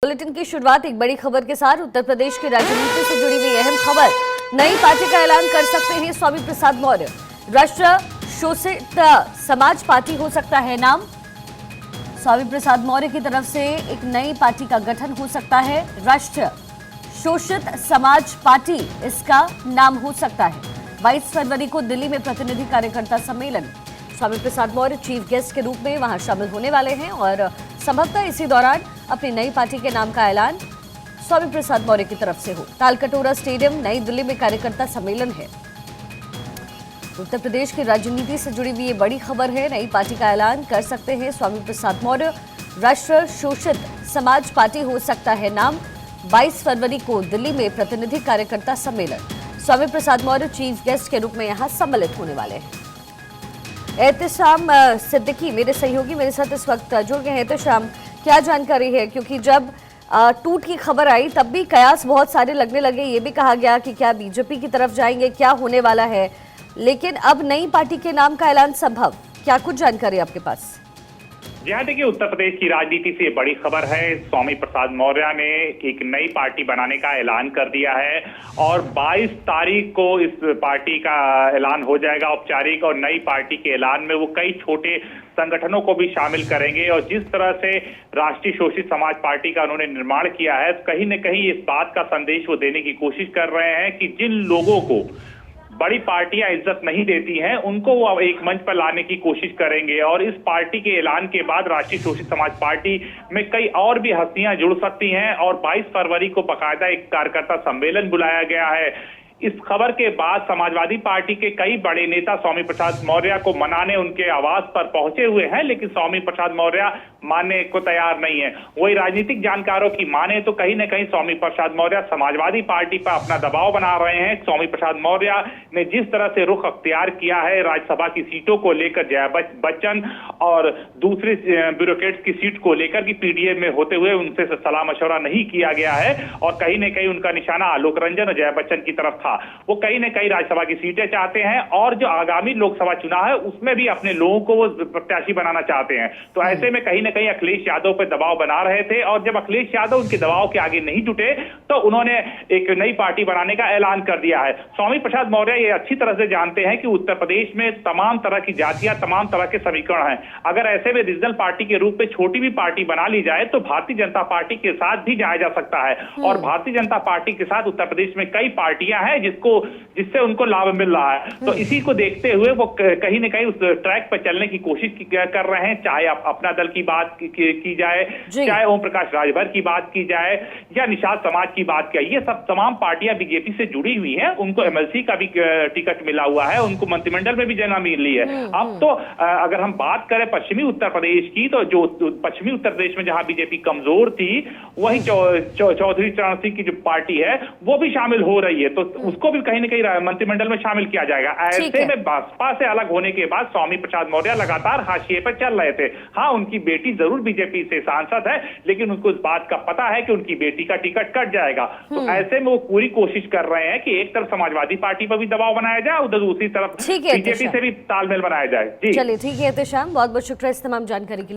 Bulletin की शुरुआत एक बड़ी खबर के साथ। उत्तर प्रदेश की राजनीति से जुड़ी हुई अहम खबर। नई पार्टी का ऐलान कर सकते हैं स्वामी प्रसाद मौर्य। राष्ट्र शोषित समाज पार्टी हो सकता है नाम। स्वामी प्रसाद मौर्य की तरफ से एक नई पार्टी का गठन हो सकता है। राष्ट्र शोषित समाज पार्टी इसका नाम हो सकता है। 22 फरवरी को दिल्ली में प्रतिनिधि कार्यकर्ता सम्मेलन। स्वामी प्रसाद मौर्य चीफ गेस्ट के रूप में वहां शामिल होने वाले हैं और संभवतः इसी दौरान अपनी नई पार्टी के नाम का ऐलान स्वामी प्रसाद मौर्य की तरफ से हो। तालकटोरा स्टेडियम नई दिल्ली में कार्यकर्ता सम्मेलन है। उत्तर प्रदेश की राजनीति से जुड़ी हुई ये बड़ी खबर है। नई पार्टी का ऐलान कर सकते हैं स्वामी प्रसाद मौर्य। राष्ट्र शोषित समाज पार्टी हो सकता है नाम। 22 फरवरी को दिल्ली में प्रतिनिधि कार्यकर्ता सम्मेलन। स्वामी प्रसाद मौर्य चीफ गेस्ट के रूप में यहां सम्मिलित होने वाले हैं। एहतशाम सिद्दीकी मेरे सहयोगी मेरे साथ इस वक्त जुड़ गए हैं। एहतशाम, क्या जानकारी है? क्योंकि जब टूट की खबर आई तब भी कयास बहुत सारे लगने लगे। ये भी कहा गया कि क्या बीजेपी की तरफ जाएंगे, क्या होने वाला है, लेकिन अब नई पार्टी के नाम का ऐलान संभव। क्या कुछ जानकारी आपके पास? जी हाँ, देखिए उत्तर प्रदेश की राजनीति से बड़ी खबर है। स्वामी प्रसाद मौर्य ने एक नई पार्टी बनाने का ऐलान कर दिया है और 22 तारीख को इस पार्टी का ऐलान हो जाएगा औपचारिक। और नई पार्टी के ऐलान में वो कई छोटे संगठनों को भी शामिल करेंगे। और जिस तरह से राष्ट्रीय शोषित समाज पार्टी का उन्होंने निर्माण किया है, कहीं न कहीं इस बात का संदेश वो देने की कोशिश कर रहे हैं कि जिन लोगों को बड़ी पार्टियां इज्जत नहीं देती हैं, उनको वो अब एक मंच पर लाने की कोशिश करेंगे। और इस पार्टी के ऐलान के बाद राष्ट्रीय शोषित समाज पार्टी में कई और भी हस्तियां जुड़ सकती हैं। और 22 फरवरी को बाकायदा एक कार्यकर्ता सम्मेलन बुलाया गया है। इस खबर के बाद समाजवादी पार्टी के कई बड़े नेता स्वामी प्रसाद मौर्य को मनाने उनके आवास पर पहुंचे हुए हैं, लेकिन स्वामी प्रसाद मौर्य मानने को तैयार नहीं है। वही राजनीतिक जानकारों की माने तो कहीं न कहीं स्वामी प्रसाद मौर्य समाजवादी पार्टी पर अपना दबाव बना रहे हैं। स्वामी प्रसाद मौर्य ने जिस तरह से रुख अख्तियार किया है राज्यसभा की सीटों को लेकर, जया बच्चन और दूसरी ब्यूरोक्रेट्स की सीट को लेकर की पीडीए में होते हुए उनसे सलाह मशवरा नहीं किया गया है। और कहीं न कहीं उनका निशाना आलोक रंजन और जया बच्चन की तरफ था। वो कहीं न कहीं राज्यसभा की सीटें चाहते हैं और जो आगामी लोकसभा चुनाव है उसमें भी अपने लोगों को वो प्रत्याशी बनाना चाहते हैं। तो ऐसे में कहीं न कहीं अखिलेश यादव पर दबाव बना रहे थे। और जब अखिलेश यादव उनके दबाव के आगे नहीं जुटे तो उन्होंने एक नई पार्टी बनाने का ऐलान कर दिया है। स्वामी प्रसाद मौर्य ये अच्छी तरह से जानते हैं कि उत्तर प्रदेश में तमाम तरह की जातियां, तमाम तरह के समीकरण हैं। अगर ऐसे में रीजनल पार्टी के रूप में छोटी भी पार्टी बना ली जाए तो भारतीय जनता पार्टी के साथ भी जाया जा सकता है। और भारतीय जनता पार्टी के साथ उत्तर प्रदेश में कई पार्टियां हैं जिससे उनको लाभ मिल रहा है। तो इसी को देखते हुए वो कहीं न कहीं उस ट्रैक पर चलने की कोशिश कर रहे हैं। चाहे अपना दल की बात की जाए, चाहे ओम प्रकाश राजभर की बात की जाए या निषाद समाज की बात की, ये सब तमाम पार्टियां बीजेपी से जुड़ी हुई हैं। उनको एमएलसी का भी टिकट मिला हुआ है, उनको मंत्रिमंडल में भी जगह मिल रही है। अब तो अगर हम बात करें पश्चिमी उत्तर प्रदेश की, तो जो पश्चिमी उत्तर प्रदेश में जहां बीजेपी कमजोर थी, वही चौधरी चरण सिंह की जो पार्टी है वो भी शामिल हो रही है। तो उसको भी कहीं न कहीं मंत्रिमंडल में शामिल किया जाएगा। ऐसे में बसपा से अलग होने के बाद स्वामी प्रसाद मौर्य लगातार हाशिए पर चल रहे थे। हाँ, उनकी बेटी जरूर बीजेपी से सांसद है, लेकिन उनको इस बात का पता है कि उनकी बेटी का टिकट कट जाएगा। तो ऐसे में वो पूरी कोशिश कर रहे हैं कि एक तरफ समाजवादी पार्टी पर भी दबाव बनाया जाए, उधर दूसरी तरफ बीजेपी से भी तालमेल बनाया जाए। जी चलिए, ठीक है एहतशाम, बहुत बहुत शुक्रिया इस तमाम जानकारी के लिए।